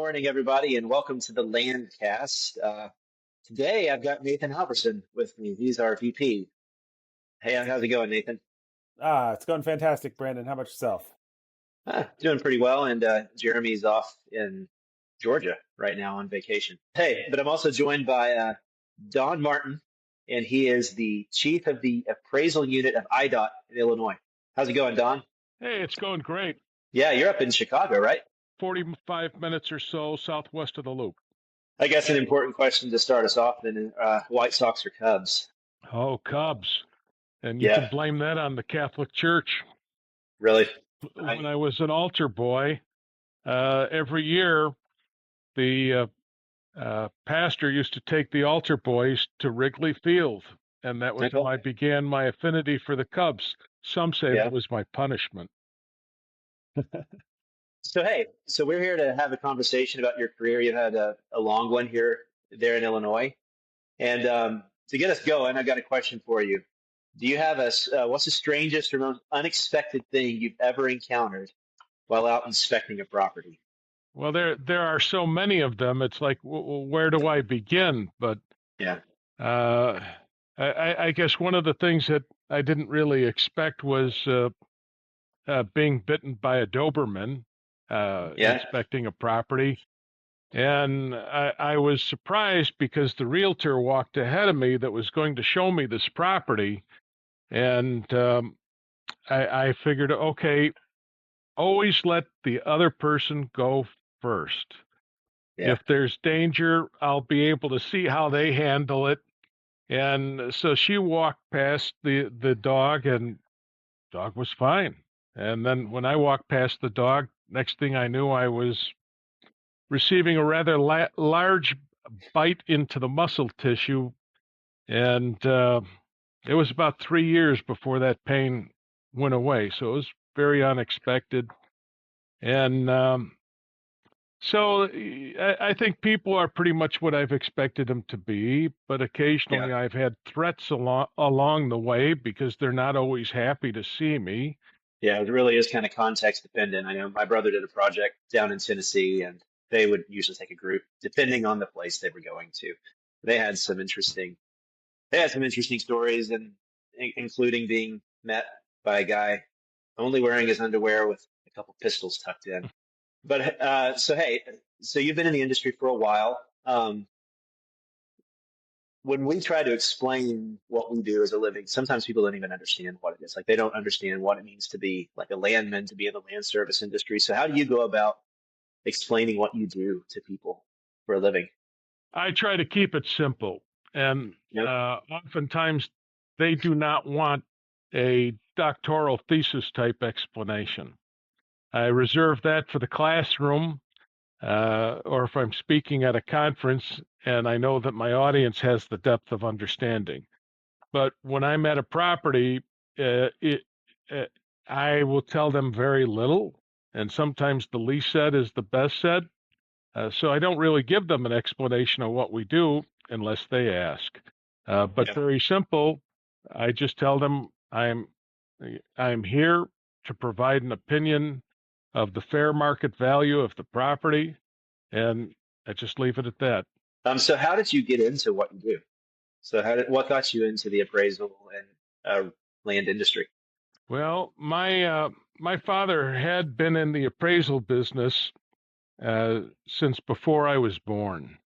morning, everybody, and welcome to the Landcast. Today, I've got Nathan Alberson with me. He's our VP. Hey, how's it going, Nathan? It's going fantastic, Brandon. How about yourself? Doing pretty well, and Jeremy's off in Georgia right now on vacation. Hey, but I'm also joined by Don Martin, and he is the chief of the Appraisal Unit of IDOT in Illinois. How's it going, Don? Hey, it's going great. Yeah, you're up in Chicago, right? 45 minutes or so southwest of the loop. I guess an important question to start us off then, White Sox or Cubs? Oh, Cubs. And you Yeah, can blame that on the Catholic Church. really. When I was an altar boy, every year the pastor used to take the altar boys to Wrigley Field, and that was how I began my affinity for the Cubs. Some say that was my punishment. So we're here to have a conversation about your career. You've had a long one there in Illinois. And to get us going, I've got a question for you. Do you have what's the strangest or most unexpected thing you've ever encountered while out inspecting a property? Well, there are so many of them. It's like, where do I begin? But yeah, I guess one of the things that I didn't really expect was being bitten by a Doberman inspecting a property. And I was surprised because the realtor walked ahead of me that was going to show me this property. And I figured, okay, always let the other person go first. Yeah. If there's danger, I'll be able to see how they handle it. And so she walked past the dog, and dog was fine. And then when I walked past the dog, next thing I knew, I was receiving a rather large bite into the muscle tissue. And it was about 3 years before that pain went away. So it was very unexpected. And so I think people are pretty much what I've expected them to be, but occasionally I've had threats along the way because they're not always happy to see me. Yeah, it really is kind of context dependent. I know my brother did a project down in Tennessee, and they would usually take a group depending on the place they were going to. They had some interesting stories, and including being met by a guy only wearing his underwear with a couple pistols tucked in. But so you've been in the industry for a while. When we try to explain what we do as a living, sometimes people don't even understand what it is. Like they don't understand what it means to be like a landman, to be in the land service industry. So how do you go about explaining what you do to people for a living? I try to keep it simple. And oftentimes they do not want a doctoral thesis type explanation. I reserve that for the classroom, or if I'm speaking at a conference and I know that my audience has the depth of understanding. But when I'm at a property, I will tell them very little, and sometimes the least said is the best said. So I don't really give them an explanation of what we do unless they ask. But very simple. I just tell them I'm here to provide an opinion of the fair market value of the property, and I just leave it at that. So how did you get into what you do? So what got you into the appraisal and land industry? Well, my father had been in the appraisal business since before I was born,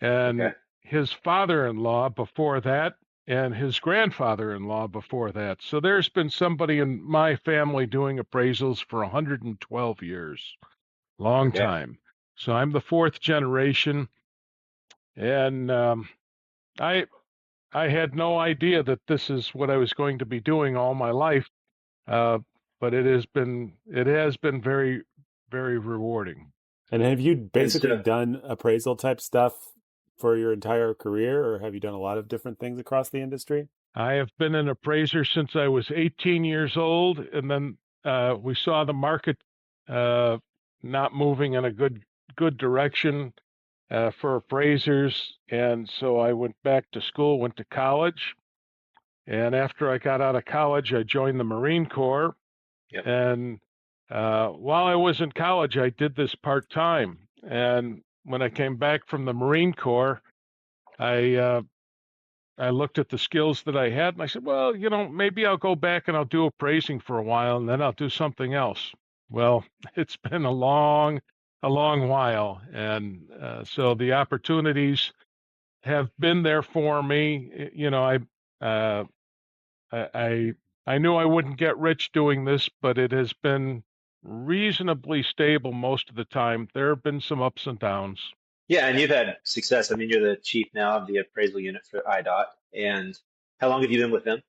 and his father-in-law before that, and his grandfather-in-law before that. So there's been somebody in my family doing appraisals for 112 years, long time. So I'm the fourth generation, and I had no idea that this is what I was going to be doing all my life, but it has been very, very rewarding. And have you basically done appraisal type stuff for your entire career, or have you done a lot of different things across the industry? I have been an appraiser since I was 18 years old, and then we saw the market not moving in a good direction for appraisers, and so I went back to school, went to college, and after I got out of college, I joined the Marine Corps. And while I was in college, I did this part-time, And when I came back from the Marine Corps, I looked at the skills that I had, and I said, well, maybe I'll go back and I'll do appraising for a while, and then I'll do something else. Well, it's been a long while, and so the opportunities have been there for me. Uh, I knew I wouldn't get rich doing this, but it has been reasonably stable most of the time. There have been some ups and downs. Yeah, and you've had success. I mean, you're the chief now of the appraisal unit for IDOT. And how long have you been with them?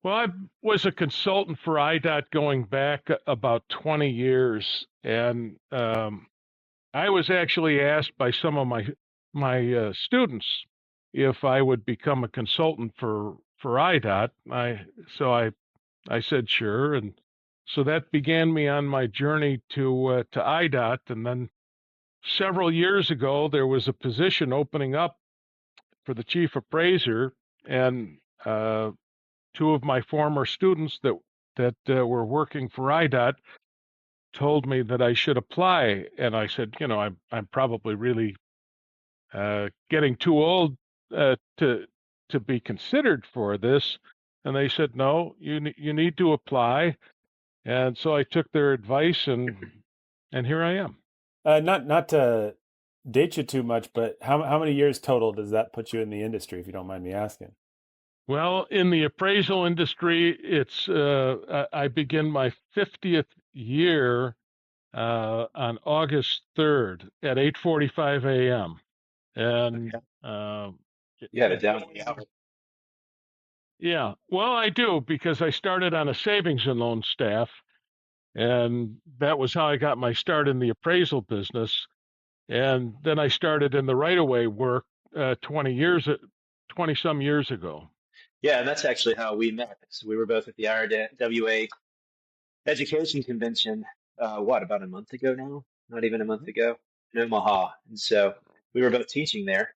Well, I was a consultant for IDOT going back about 20 years, and I was actually asked by some of my students if I would become a consultant for IDOT. I said sure, and so that began me on my journey to IDOT. And then several years ago, there was a position opening up for the chief appraiser, and two of my former students that were working for IDOT told me that I should apply, and I said, I'm probably really getting too old to be considered for this, and they said, no, you need to apply, and so I took their advice, and here I am. Not to date you too much, but how many years total does that put you in the industry, if you don't mind me asking? Well, in the appraisal industry, it's I begin my 50th year on August 3rd at 8:45 a.m. And you had it down. Yeah, well, I do, because I started on a savings and loan staff, and that was how I got my start in the appraisal business. And then I started in the right-of-way work 20 some years ago. Yeah, and that's actually how we met. So we were both at the IRWA education convention, about a month ago now? Not even a month ago, in Omaha. And so we were both teaching there.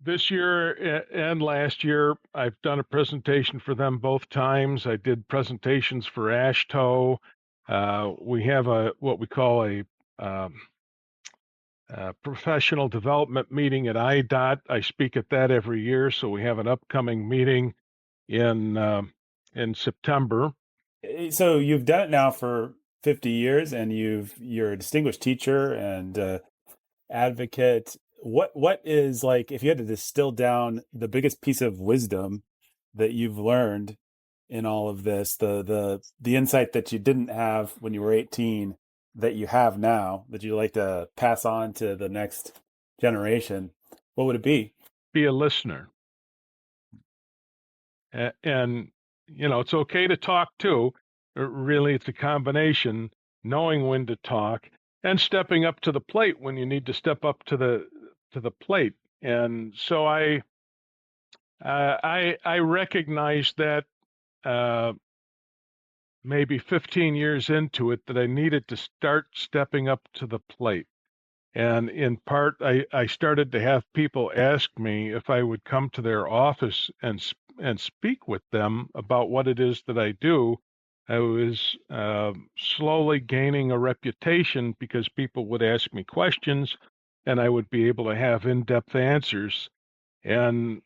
This year and last year, I've done a presentation for them both times. I did presentations for AASHTO. We have what we call a professional development meeting at IDOT. I speak at that every year, so we have an upcoming meeting in September. So you've done it now for 50 years, and you're a distinguished teacher and advocate. What is, like, if you had to distill down the biggest piece of wisdom that you've learned in all of this, the insight that you didn't have when you were 18 that you have now, that you'd like to pass on to the next generation, what would it be? Be a listener. And it's okay to talk too. Really, it's a combination, knowing when to talk and stepping up to the plate when you need to step up to the plate. And so I recognize that maybe 15 years into it, that I needed to start stepping up to the plate. And in part, I started to have people ask me if I would come to their office and speak with them about what it is that I do. I was slowly gaining a reputation because people would ask me questions, and I would be able to have in-depth answers. And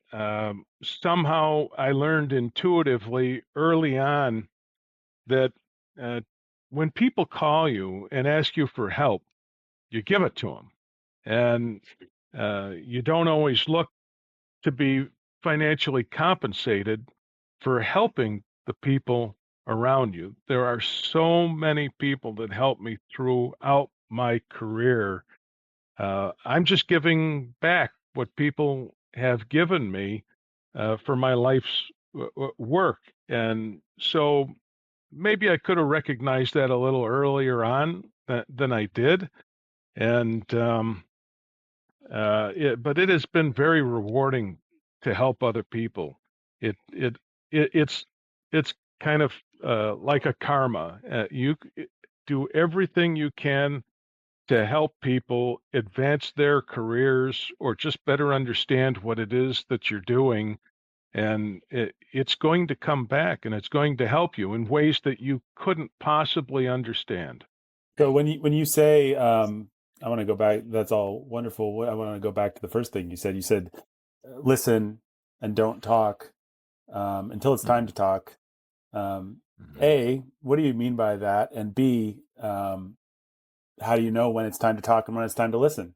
somehow I learned intuitively early on that when people call you and ask you for help, you give it to them. And you don't always look to be financially compensated for helping the people around you. There are so many people that help me throughout my career. I'm just giving back what people have given me for my life's work. And so maybe I could have recognized that a little earlier on than I did. And but it has been very rewarding to help other people. It's kind of like a karma. You do everything you can to help people advance their careers or just better understand what it is that you're doing, and it's going to come back, and it's going to help you in ways that you couldn't possibly understand. So when you say I want to go back. That's all wonderful. I want to go back to the first thing you said. You said, listen and don't talk until it's time to talk. A, what do you mean by that? And B, how do you know when it's time to talk and when it's time to listen?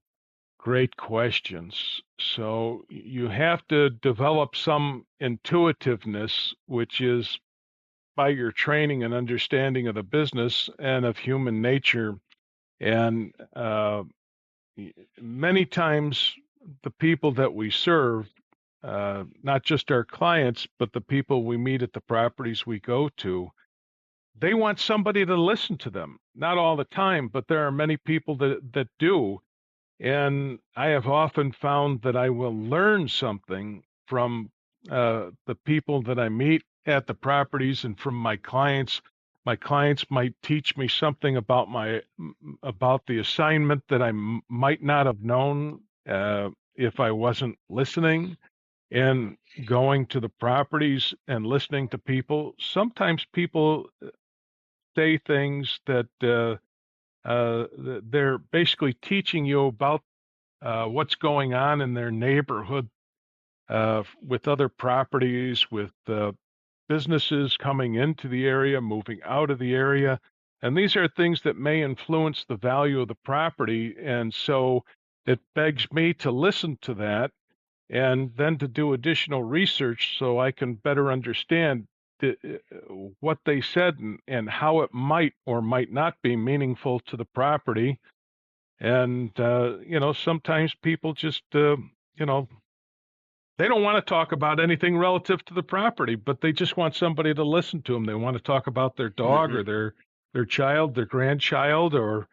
Great questions. So you have to develop some intuitiveness, which is by your training and understanding of the business and of human nature. And many times the people that we serve, not just our clients, but the people we meet at the properties we go to, they want somebody to listen to them. Not all the time, but there are many people that do. And I have often found that I will learn something from the people that I meet at the properties and from my clients. My clients might teach me something about the assignment that I might not have known if I wasn't listening. And going to the properties and listening to people, sometimes people say things that they're basically teaching you about what's going on in their neighborhood with other properties, with businesses coming into the area, moving out of the area. And these are things that may influence the value of the property. And so it begs me to listen to that and then to do additional research so I can better understand what they said and how it might or might not be meaningful to the property. And, sometimes people just, they don't want to talk about anything relative to the property, but they just want somebody to listen to them. They want to talk about their dog or their child, their grandchild, or,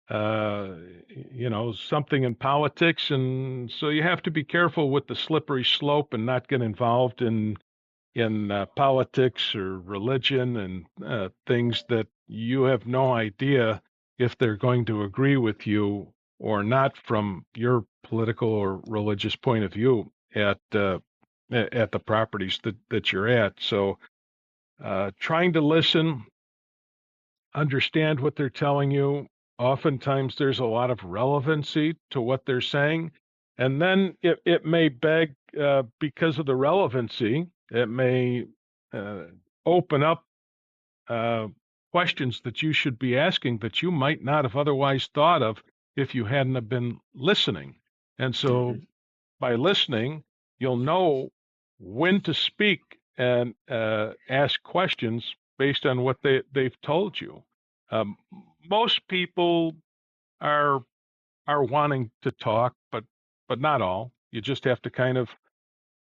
something in politics. And so you have to be careful with the slippery slope and not get involved in politics or religion and things that you have no idea if they're going to agree with you or not from your political or religious point of view at the properties that you're at. So trying to listen, understand what they're telling you. Oftentimes there's a lot of relevancy to what they're saying. And then it may beg, because of the relevancy, it may open up questions that you should be asking that you might not have otherwise thought of if you hadn't have been listening. And so by listening, you'll know when to speak and ask questions based on what they've told you. Most people are wanting to talk, but not all. You just have to kind of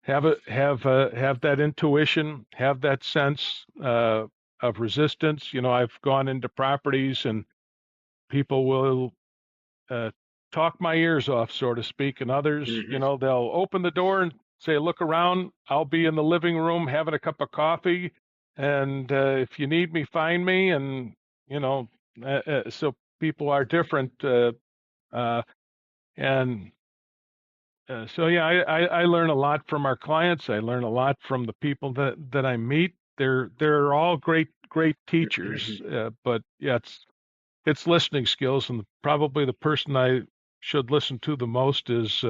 have that intuition, have that sense of resistance. I've gone into properties and people will talk my ears off, so to speak, and others, they'll open the door and say, "Look around. I'll be in the living room having a cup of coffee, and if you need me, find me." And so people are different, and so yeah, I learn a lot from our clients. I learn a lot from the people that I meet. They're all great teachers, but yeah, it's listening skills, and probably the person I should listen to the most is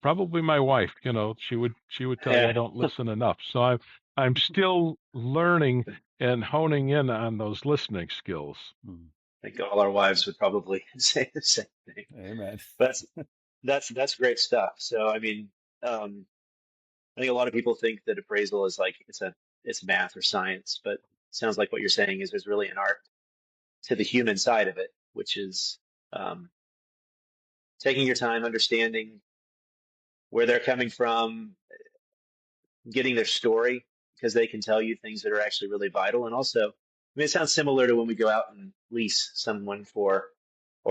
probably my wife. She would tell you I don't listen enough. So I'm still learning and honing in on those listening skills. I think all our wives would probably say the same thing. Amen. But that's great stuff. So I mean, I think a lot of people think that appraisal is like it's math or science, but it sounds like what you're saying is there's really an art to the human side of it, which is taking your time, understanding where they're coming from, getting their story, because they can tell you things that are actually really vital. And also, I mean, it sounds similar to when we go out and lease someone or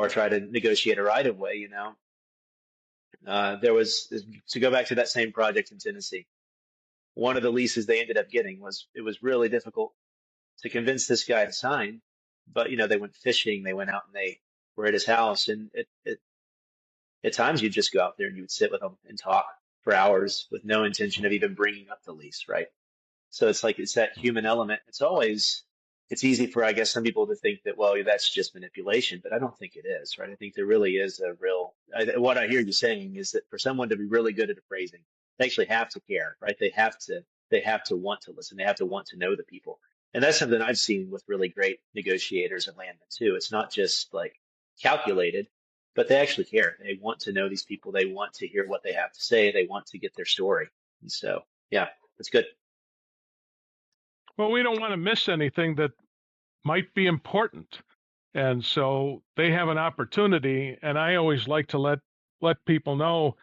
try to negotiate a right of way, There was, to go back to that same project in Tennessee, one of the leases they ended up getting it was really difficult to convince this guy to sign, but they went fishing, they went out and they were at his house, and at times you'd just go out there and you would sit with him and talk for hours with no intention of even bringing up the lease, right? So it's that human element. It's always it's easy for, I guess, some people to think that, well, that's just manipulation, but I don't think it is, right? I think there really is a real, what I hear you saying is that for someone to be really good at appraising, they actually have to care, right? They have to want to listen. They have to want to know the people. And that's something I've seen with really great negotiators and landmen too. It's not just like calculated, but they actually care. They want to know these people. They want to hear what they have to say. They want to get their story. And so, yeah, that's good. Well, we don't want to miss anything that might be important. And so they have an opportunity, and I always like to let people know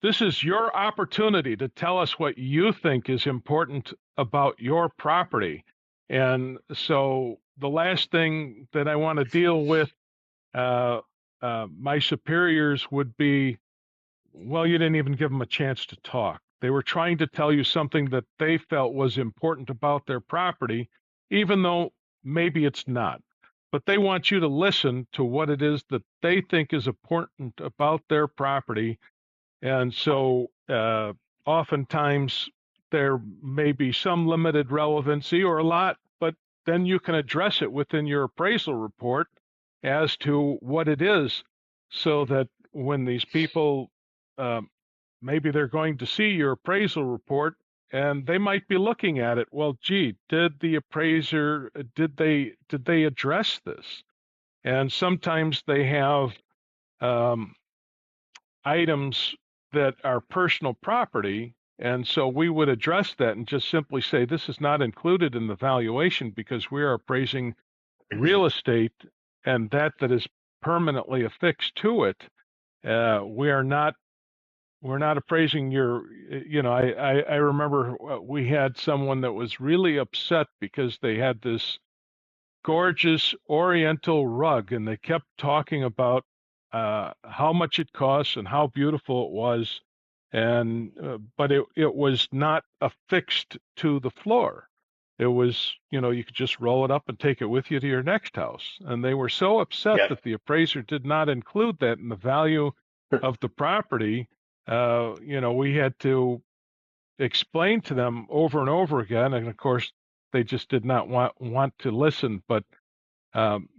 this is your opportunity to tell us what you think is important about your property. And so the last thing that I want to deal with, my superiors would be, well, you didn't even give them a chance to talk. They were trying to tell you something that they felt was important about their property, even though maybe it's not. But they want you to listen to what it is that they think is important about their property. And so oftentimes there may be some limited relevancy or a lot, but then you can address it within your appraisal report as to what it is, so that when these people maybe they're going to see your appraisal report and they might be looking at it. Well, gee, did the appraiser, did they address this? And sometimes they have items that are personal property. And so we would address that and just simply say, this is not included in the valuation because we are appraising real estate, and that is permanently affixed to it. We're not appraising your, I remember we had someone that was really upset because they had this gorgeous oriental rug and they kept talking about how much it costs and how beautiful it was. And, but it was not affixed to the floor. It was, you could just roll it up and take it with you to your next house. And they were so upset Yeah. that the appraiser did not include that in the value of the property. We had to explain to them over and over again. And of course, they just did not want to listen. But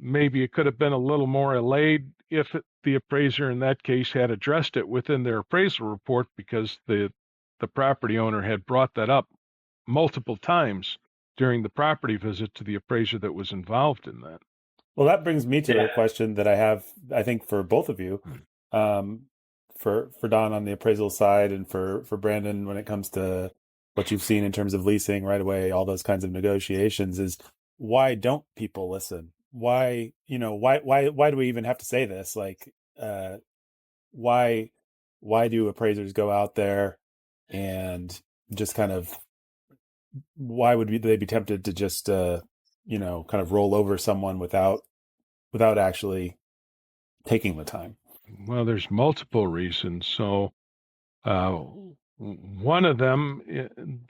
maybe it could have been a little more allayed if the appraiser in that case had addressed it within their appraisal report, because the property owner had brought that up multiple times during the property visit to the appraiser that was involved in that. Well, that brings me to Yeah. a question that I have, I think, for both of you, for Don on the appraisal side, and for Brandon when it comes to what you've seen in terms of leasing right away, all those kinds of negotiations, is why don't people listen? Why do we even have to say this? Like, why do appraisers go out there and just kind of, why would they be tempted to just kind of roll over someone without actually taking the time? Well, there's multiple reasons. So one of them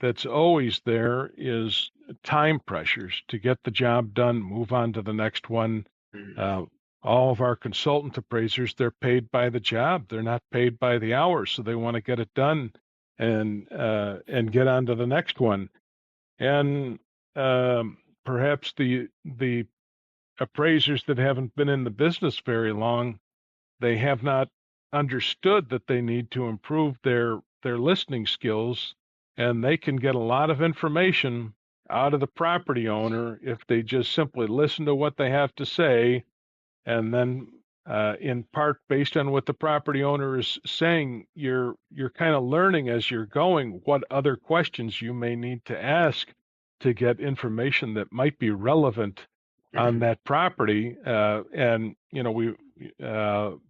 that's always there is time pressures to get the job done, move on to the next one. All of our consultant appraisers, they're paid by the job. They're not paid by the hours. So they want to get it done and get on to the next one. And perhaps the appraisers that haven't been in the business very long, they have not understood that they need to improve their listening skills, and they can get a lot of information out of the property owner if they just simply listen to what they have to say, and then in part based on what the property owner is saying, you're kind of learning as you're going what other questions you may need to ask to get information that might be relevant on that property. And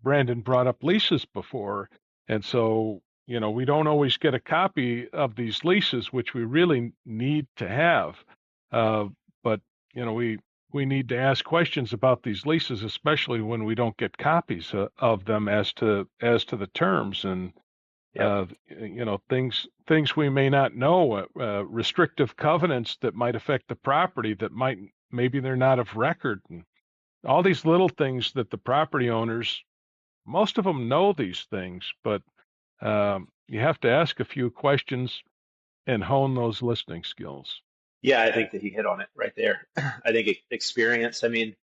Brandon brought up leases before, and so we don't always get a copy of these leases, which we really need to have. But we need to ask questions about these leases, especially when we don't get copies of them as to the terms and things we may not know, restrictive covenants that might affect the property that maybe they're not of record, and all these little things that the property owners, most of them know these things, but you have to ask a few questions and hone those listening skills. Yeah, I think that he hit on it right there. I think experience. I mean,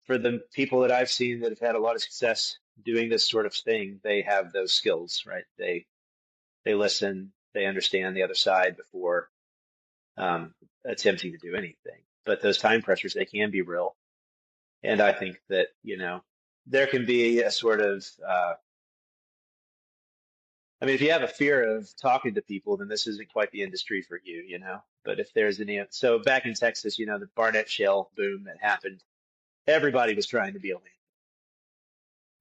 for the people that I've seen that have had a lot of success doing this sort of thing, they have those skills, right? They listen, they understand the other side before attempting to do anything. But those time pressures, they can be real. And I think that, there can be a sort of, I mean, if you have a fear of talking to people, then this isn't quite the industry for you. But if there's so back in Texas, the Barnett Shale boom that happened, everybody was trying to be a landman.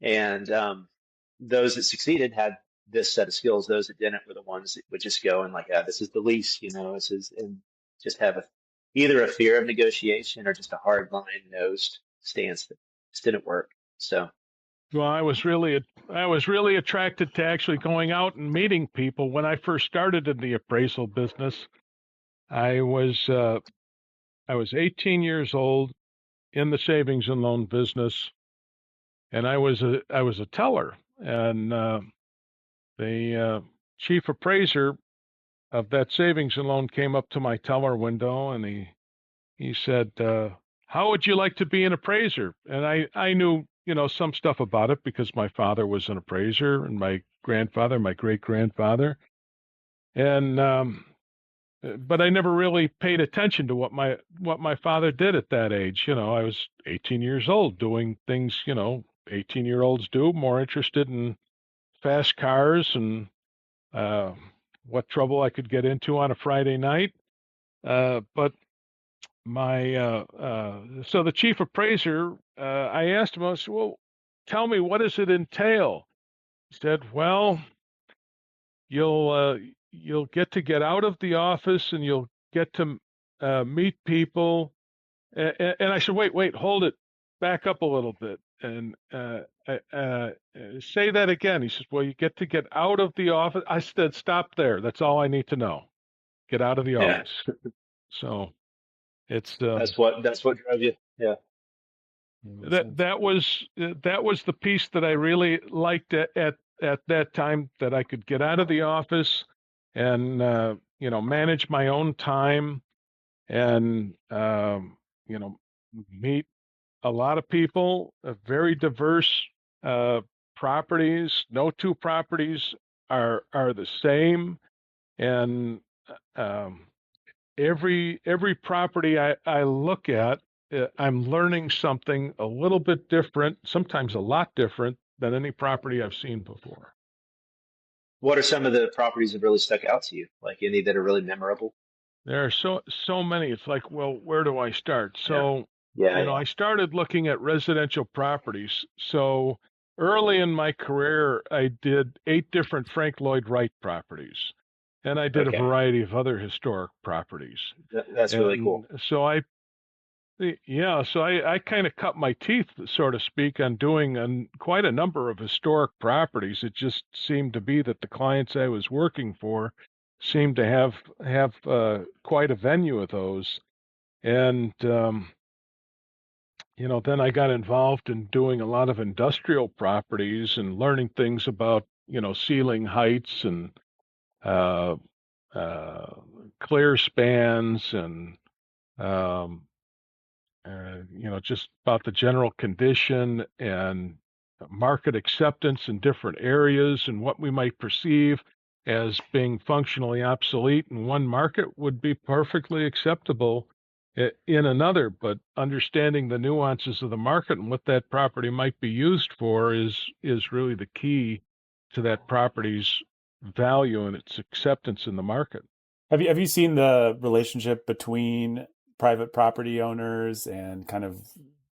And those that succeeded had this set of skills. Those that didn't were the ones that would just go and like, this is the lease, this is, and just have either a fear of negotiation or just a hard line nosed stance that just didn't work. So, well, I was really attracted to actually going out and meeting people. When I first started in the appraisal business, I was 18 years old in the savings and loan business, and I was a teller, and the chief appraiser of that savings and loan came up to my teller window, and he said, "How would you like to be an appraiser?" And I knew some stuff about it because my father was an appraiser, and my great grandfather, and but I never really paid attention to what my father did at that age. I was 18 years old doing things 18-year-olds do, more interested in fast cars and what trouble I could get into on a Friday night. But so the chief appraiser, I asked him, I said, "Well, tell me, what does it entail?" He said, "Well, you'll get out of the office and you'll get to meet people." And I said, "Wait, hold it, back up a little bit, and say that again." He says, "Well, you get out of the office." I said, "Stop there. That's all I need to know. Get out of the yeah, office." So it's that's what drove you. Yeah. that was the piece that I really liked at that time, that I could get out of the office and manage my own time and meet a lot of people, very diverse properties. No two properties are the same, and um, every property I look at, I'm learning something a little bit different, sometimes a lot different than any property I've seen before. What are some of the properties that really stuck out to you? Like any that are really memorable? There are so many. It's like, well, where do I start? Yeah. So, Yeah. Yeah. I started looking at residential properties. So early in my career, I did 8 different Frank Lloyd Wright properties, and I did a Okay. variety of other historic properties. That's really And cool. so I kind of cut my teeth, so to speak, on doing quite a number of historic properties. It just seemed to be that the clients I was working for seemed to have quite a venue of those. And then I got involved in doing a lot of industrial properties and learning things about ceiling heights and uh, uh, clear spans and um, just about the general condition and market acceptance in different areas and what we might perceive as being functionally obsolete in one market would be perfectly acceptable in another. But understanding the nuances of the market and what that property might be used for is really the key to that property's value and its acceptance in the market. Have you seen the relationship between private property owners and kind of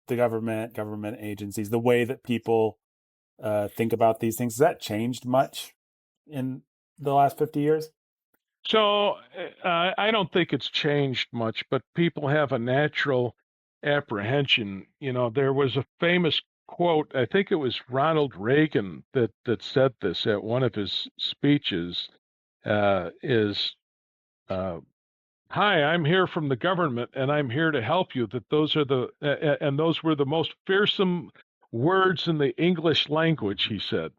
the government agencies, the way that people think about these things? Has that changed much in the last 50 years? So I don't think it's changed much, but people have a natural apprehension. There was a famous quote, I think it was Ronald Reagan that said this at one of his speeches, is "Hi, I'm here from the government and I'm here to help you." That those were the most fearsome words in the English language, he said.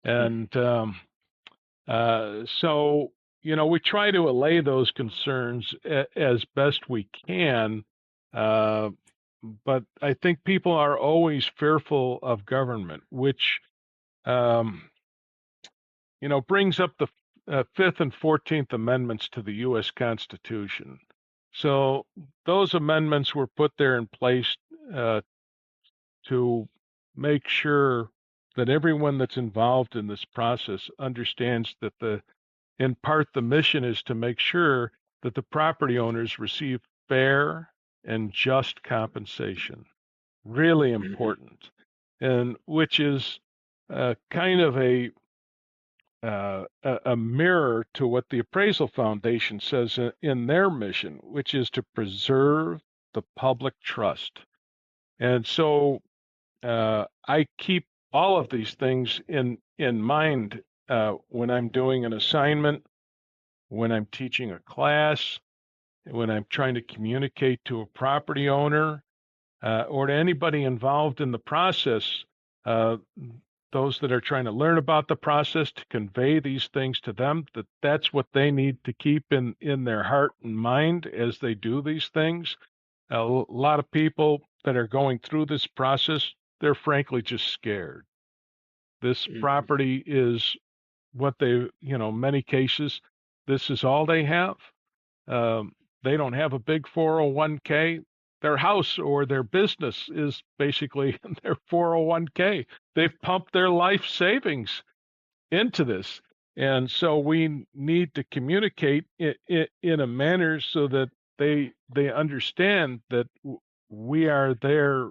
Hmm. And so, we try to allay those concerns as best we can. But I think people are always fearful of government, which, brings up the Fifth and 14th Amendments to the U.S. Constitution. So those amendments were put there in place to make sure that everyone that's involved in this process understands that in part, the mission is to make sure that the property owners receive fair and just compensation. Really important, and which is kind of a mirror to what the Appraisal Foundation says in their mission, which is to preserve the public trust. And so I keep all of these things in mind when I'm doing an assignment, when I'm teaching a class, when I'm trying to communicate to a property owner, or to anybody involved in the process, those that are trying to learn about the process, to convey these things to them, that's what they need to keep in their heart and mind as they do these things. A lot of people that are going through this process, they're frankly just scared. This property is what they, many cases, this is all they have. They don't have a big 401k. Their house or their business is basically their 401k. They've pumped their life savings into this. And so we need to communicate in a manner so that they understand that we are there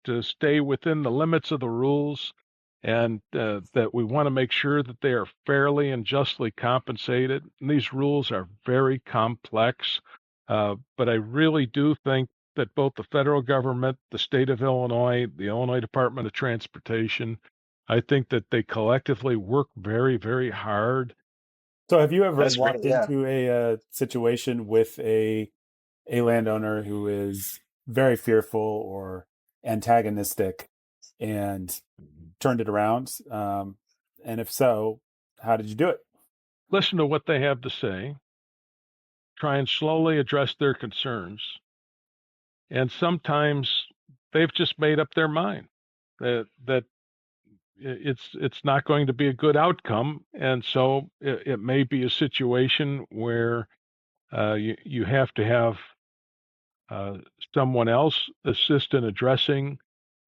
to stay within the limits of the rules, and that we want to make sure that they are fairly and justly compensated. And these rules are very complex, but I really do think that both the federal government, the state of Illinois, the Illinois Department of Transportation, I think that they collectively work very, very hard. So have you ever walked into a situation with a landowner who is very fearful or antagonistic and turned it around? And if so, how did you do it? Listen to what they have to say, try and slowly address their concerns. And sometimes they've just made up their mind that it's not going to be a good outcome. And so it may be a situation where you have to have someone else assist in addressing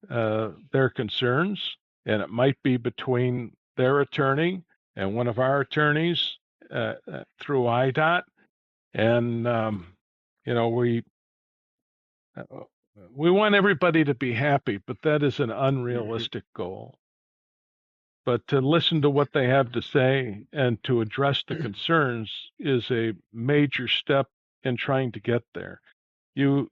their concerns. And it might be between their attorney and one of our attorneys through IDOT. And, we want everybody to be happy, but that is an unrealistic goal. But to listen to what they have to say and to address the concerns is a major step in trying to get there. You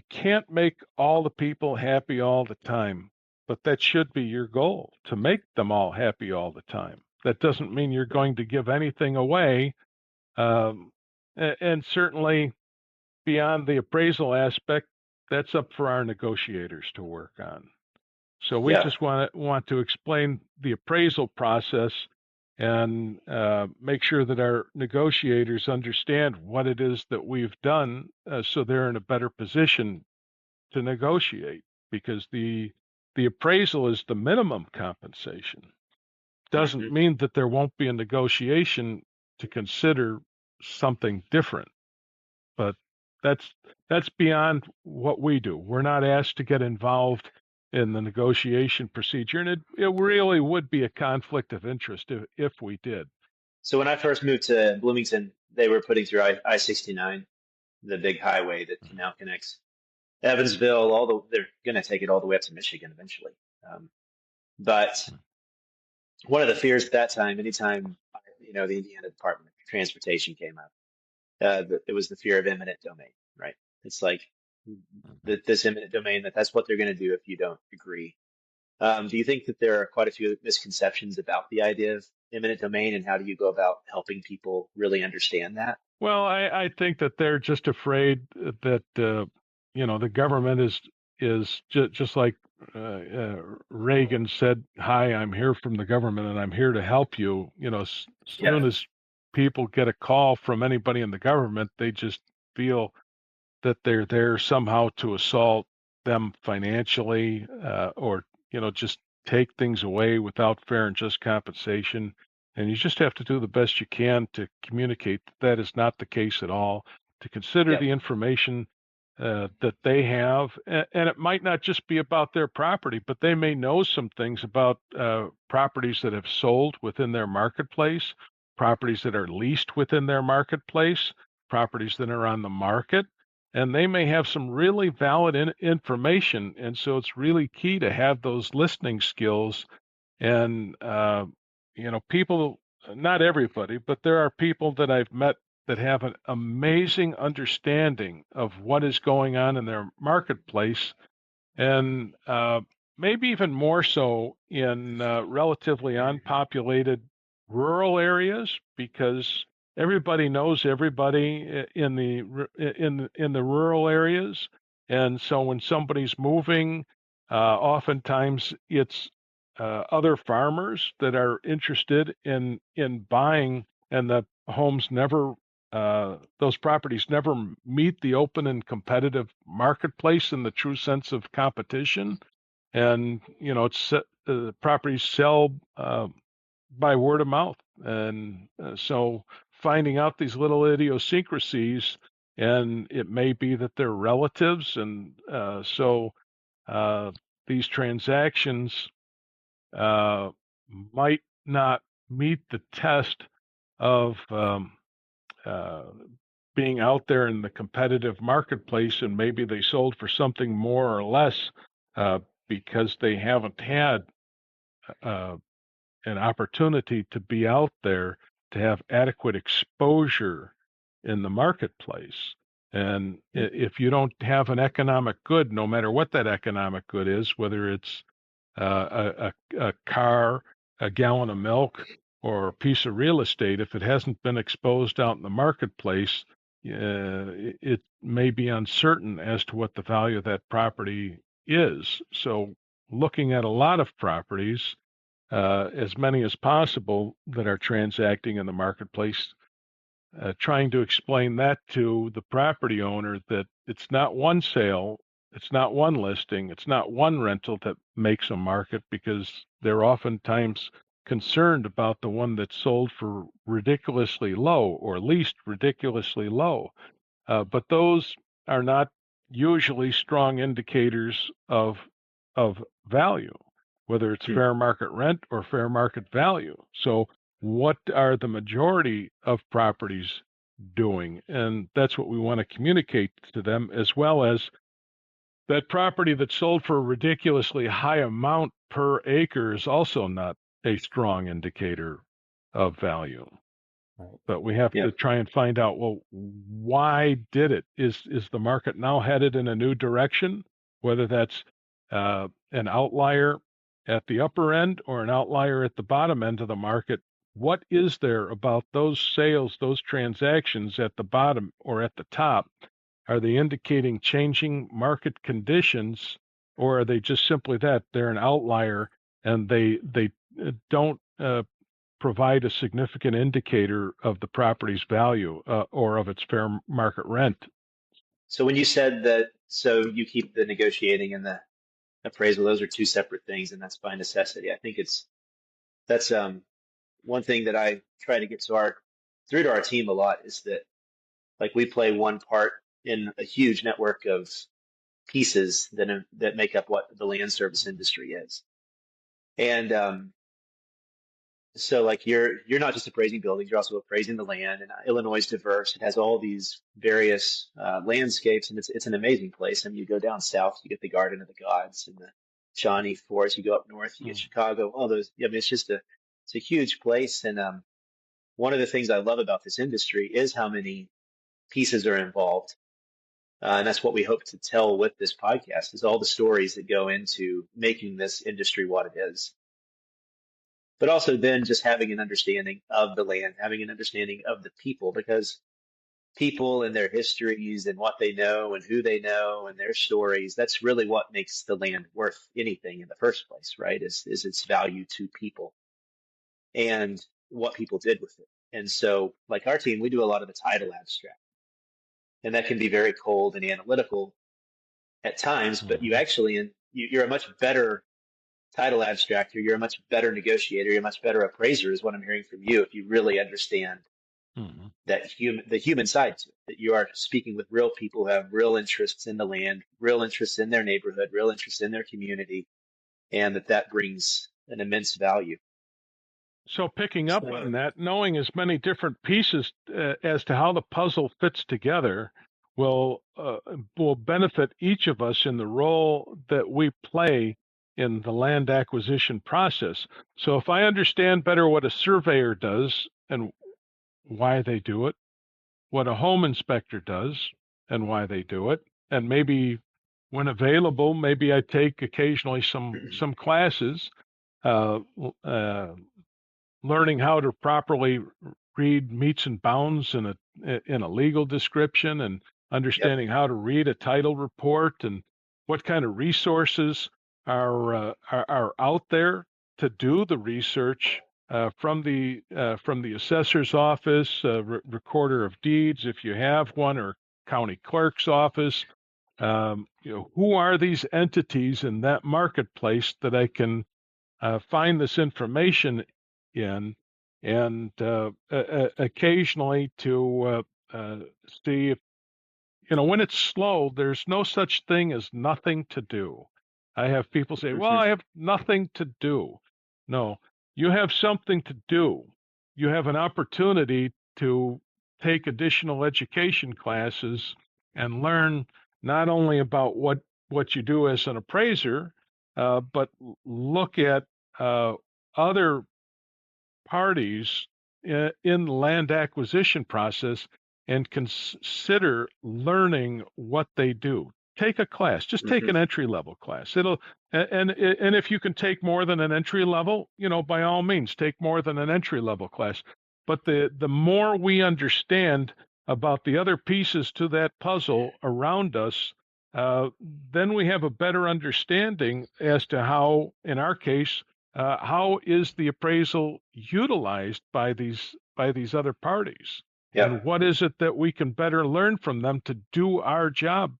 can't make all the people happy all the time, but that should be your goal, to make them all happy all the time. That doesn't mean you're going to give anything away. And certainly beyond the appraisal aspect, that's up for our negotiators to work on. So we just want to explain the appraisal process and make sure that our negotiators understand what it is that we've done, so they're in a better position to negotiate, because the appraisal is the minimum compensation. Doesn't mean that there won't be a negotiation to consider something different, but that's beyond what we do. We're not asked to get involved in the negotiation procedure, and it really would be a conflict of interest if we did. So when I first moved to Bloomington, they were putting through I-69, the big highway that now connects Evansville. They're going to take it all the way up to Michigan eventually. But one of the fears at that time, anytime the Indiana Department of Transportation came up, it was the fear of eminent domain, right? It's like this eminent domain, that's what they're going to do if you don't agree. Do you think that there are quite a few misconceptions about the idea of eminent domain, and how do you go about helping people really understand that? Well, I think that they're just afraid that the government is just like Reagan said, "Hi, I'm here from the government, and I'm here to help you." As Yeah. soon as people get a call from anybody in the government, they just feel that they're there somehow to assault them financially, or just take things away without fair and just compensation. And you just have to do the best you can to communicate that is not the case at all, to consider Yep. the information that they have. And it might not just be about their property, but they may know some things about properties that have sold within their marketplace, properties that are leased within their marketplace, properties that are on the market, and they may have some really valid information. And so it's really key to have those listening skills. And, people, not everybody, but there are people that I've met that have an amazing understanding of what is going on in their marketplace, and maybe even more so in relatively unpopulated rural areas, because everybody knows everybody in the rural areas. And so when somebody's moving, oftentimes it's other farmers that are interested in buying, and the homes never those properties never meet the open and competitive marketplace in the true sense of competition. And properties sell by word of mouth. And so finding out these little idiosyncrasies, and it may be that they're relatives, and so these transactions might not meet the test of uh, being out there in the competitive marketplace, and maybe they sold for something more or less uh, because they haven't had uh, an opportunity to be out there to have adequate exposure in the marketplace. And if you don't have an economic good, no matter what that economic good is, whether it's a car, a gallon of milk, or a piece of real estate, if it hasn't been exposed out in the marketplace, it may be uncertain as to what the value of that property is. So, looking at a lot of properties, as many as possible that are transacting in the marketplace, trying to explain that to the property owner, that it's not one sale, it's not one listing, it's not one rental that makes a market, because they're oftentimes concerned about the one that's sold for ridiculously low or leased ridiculously low. But those are not usually strong indicators of value, whether it's Hmm. fair market rent or fair market value. So what are the majority of properties doing? And that's what we want to communicate to them, as well as that property that sold for a ridiculously high amount per acre is also not a strong indicator of value. Right. But we have to Yep. try and find out, well, why did it? Is the market now headed in a new direction? Whether that's an outlier at the upper end or an outlier at the bottom end of the market, what is there about those sales, those transactions at the bottom or at the top? Are they indicating changing market conditions, or are they just simply that they're an outlier, and they don't provide a significant indicator of the property's value, or of its fair market rent? So when you said that, so you keep the negotiating and the appraisal, those are two separate things, and that's by necessity. I think that's one thing that I try to get through to our team a lot, is that, like, we play one part in a huge network of pieces that make up what the land service industry is. And so, like, you're not just appraising buildings, you're also appraising the land. And Illinois is diverse; it has all these various landscapes, and it's an amazing place. I mean, you go down south, you get the Garden of the Gods and the Shawnee Forest. You go up north, you get Hmm. Chicago. All those. I mean, it's a huge place. And one of the things I love about this industry is how many pieces are involved. And that's what we hope to tell with this podcast, is all the stories that go into making this industry what it is. But also then just having an understanding of the land, having an understanding of the people, because people and their histories and what they know and who they know and their stories. That's really what makes the land worth anything in the first place, right? Is its value to people and what people did with it. And so, like our team, we do a lot of the title abstract, and that can be very cold and analytical at times. But you actually, you're a much better title abstractor. You're a much better negotiator. You're a much better appraiser, is what I'm hearing from you. If you really understand that the human side to it, that you are speaking with real people who have real interests in the land, real interests in their neighborhood, real interests in their community, and that brings an immense value. So picking up on that, knowing as many different pieces as to how the puzzle fits together will benefit each of us in the role that we play in the land acquisition process. So if I understand better what a surveyor does and why they do it, what a home inspector does and why they do it, and maybe when available, maybe I take occasionally some classes, learning how to properly read meets and bounds in a legal description, and understanding how to read a title report, and what kind of resources are out there to do the research from the assessor's office, recorder of deeds, if you have one, or county clerk's office. Who are these entities in that marketplace that I can find this information in, and occasionally to see if, when it's slow, there's no such thing as nothing to do. I have people say, well, I have nothing to do. No, you have something to do. You have an opportunity to take additional education classes and learn not only about what you do as an appraiser, but look at other parties in the land acquisition process and consider learning what they do. Take a class. Just take an entry-level class. And if you can take more than an entry level, by all means, take more than an entry-level class. But the more we understand about the other pieces to that puzzle around us, then we have a better understanding as to how, in our case, how is the appraisal utilized by these other parties? Yeah. And what is it that we can better learn from them to do our job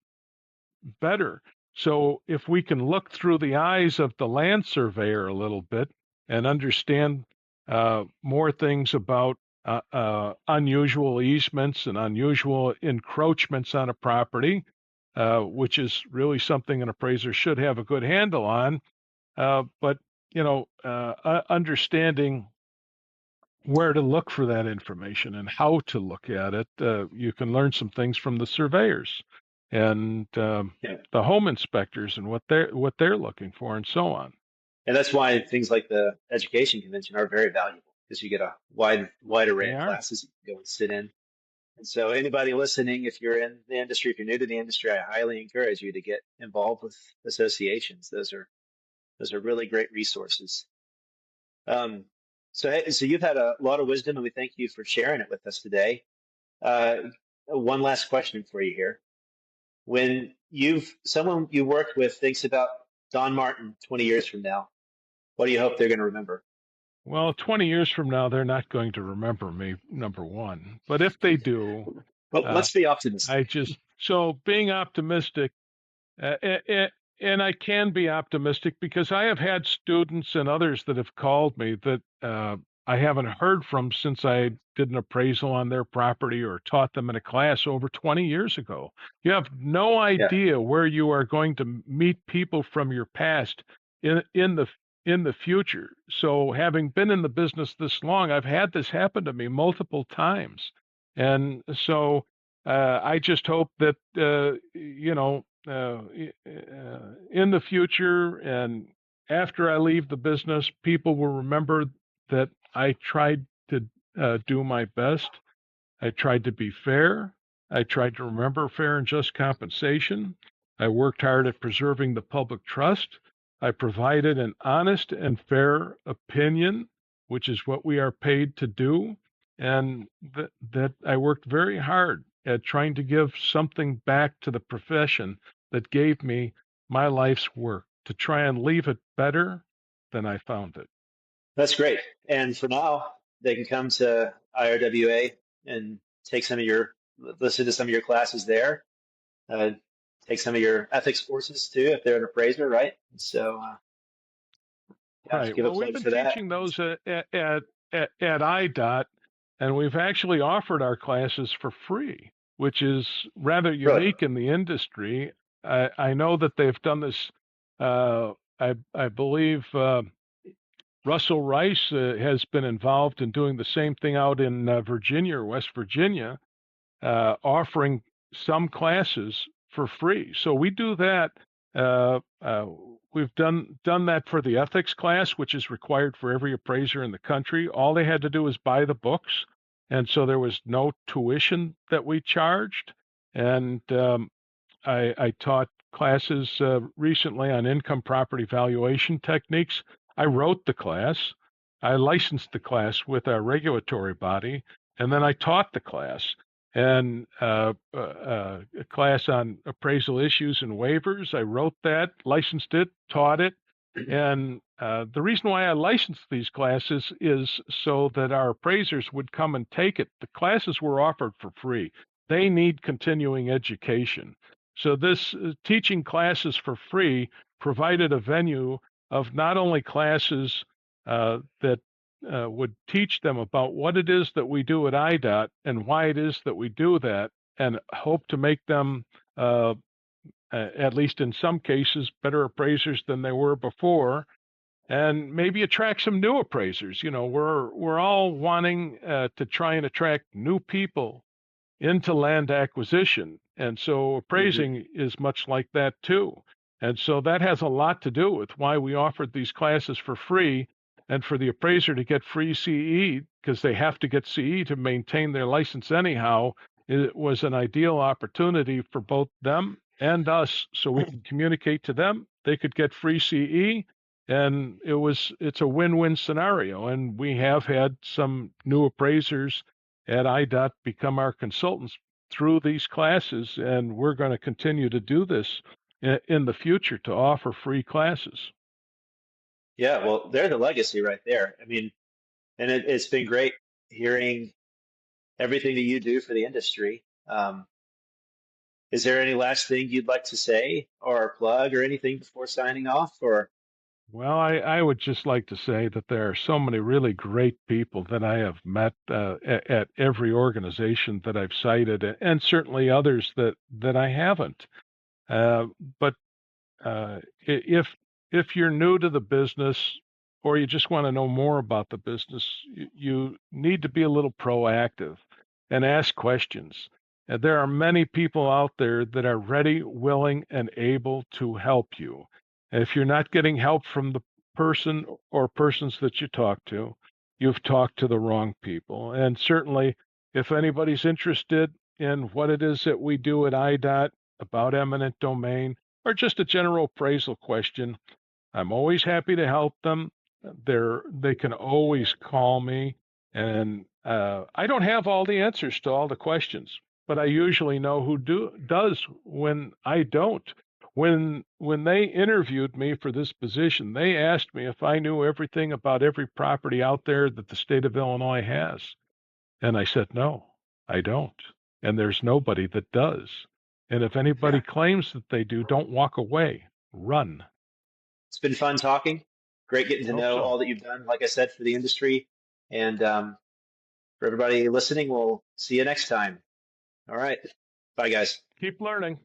better? So if we can look through the eyes of the land surveyor a little bit and understand more things about unusual easements and unusual encroachments on a property, which is really something an appraiser should have a good handle on, but understanding where to look for that information and how to look at it, you can learn some things from the surveyors and the home inspectors and what they're looking for, and so on. And that's why things like the education convention are very valuable, because you get a wide array of classes you can go and sit in. And so anybody listening, if you're in the industry, if you're new to the industry, I highly encourage you to get involved with associations. Those are really great resources. So you've had a lot of wisdom, and we thank you for sharing it with us today. One last question for you here. When someone you worked with thinks about Don Martin 20 years from now, what do you hope they're going to remember? Well, 20 years from now, they're not going to remember me, number one. But if they do, well, let's be optimistic. So being optimistic, and I can be optimistic because I have had students and others that have called me that I haven't heard from since I did an appraisal on their property or taught them in a class over 20 years ago. You have no idea where you are going to meet people from your past in the future. So having been in the business this long, I've had this happen to me multiple times. And so I just hope that, in the future and after I leave the business, people will remember that I tried to do my best. I tried to be fair. I tried to remember fair and just compensation. I worked hard at preserving the public trust. I provided an honest and fair opinion, which is what we are paid to do, and that I worked very hard at trying to give something back to the profession that gave me my life's work, to try and leave it better than I found it. That's great. And for now, they can come to IRWA and listen to some of your classes there. Take some of your ethics courses too, if they're an appraiser, right? So, right. give Well, a plug we've for been that. teaching those at IDOT, and we've actually offered our classes for free, which is rather unique in the industry. I know that they've done this. I believe Russell Rice has been involved in doing the same thing out in Virginia or West Virginia, offering some classes for free. So we do that. We've done that for the ethics class, which is required for every appraiser in the country. All they had to do was buy the books, and so there was no tuition that we charged. And I taught classes recently on income property valuation techniques. I wrote the class, I licensed the class with our regulatory body, and then I taught the class. And a class on appraisal issues and waivers, I wrote that, licensed it, taught it. And the reason why I licensed these classes is so that our appraisers would come and take it. The classes were offered for free. They need continuing education. So this teaching classes for free provided a venue of not only classes that would teach them about what it is that we do at IDOT and why it is that we do that, and hope to make them, at least in some cases, better appraisers than they were before, and maybe attract some new appraisers. You know, we're all wanting to try and attract new people into land acquisition. And so appraising is much like that too. And so that has a lot to do with why we offered these classes for free, and for the appraiser to get free CE, because they have to get CE to maintain their license anyhow. It was an ideal opportunity for both them and us, so we could communicate to them. They could get free CE, and it's a win-win scenario. And we have had some new appraisers at IDOT become our consultants through these classes, and we're going to continue to do this in the future, to offer free classes. Yeah, well, they're the legacy right there. I mean, and it's been great hearing everything that you do for the industry. Is there any last thing you'd like to say or plug or anything before signing off? Or Well, I would just like to say that there are so many really great people that I have met at every organization that I've cited, and certainly others that I haven't. But if you're new to the business, or you just want to know more about the business, you need to be a little proactive and ask questions. And there are many people out there that are ready, willing, and able to help you. And if you're not getting help from the person or persons that you talk to, you've talked to the wrong people. And certainly, if anybody's interested in what it is that we do at IDOT about eminent domain, or just a general appraisal question, I'm always happy to help them. They can always call me, and I don't have all the answers to all the questions, but I usually know who does when I don't. When they interviewed me for this position, they asked me if I knew everything about every property out there that the state of Illinois has. And I said, no, I don't. And there's nobody that does. And if anybody claims that they do, don't walk away. Run. It's been fun talking. Great getting to know all that you've done, like I said, for the industry. And for everybody listening, we'll see you next time. All right. Bye, guys. Keep learning.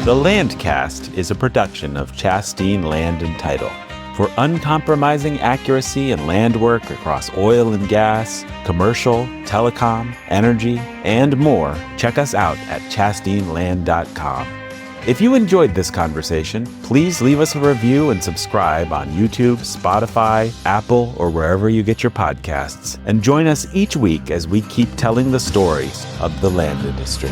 The Landcast is a production of Chasteen Land and Title. For uncompromising accuracy in land work across oil and gas, commercial, telecom, energy, and more, check us out at chasteenland.com. If you enjoyed this conversation, please leave us a review and subscribe on YouTube, Spotify, Apple, or wherever you get your podcasts. And join us each week as we keep telling the stories of the land industry.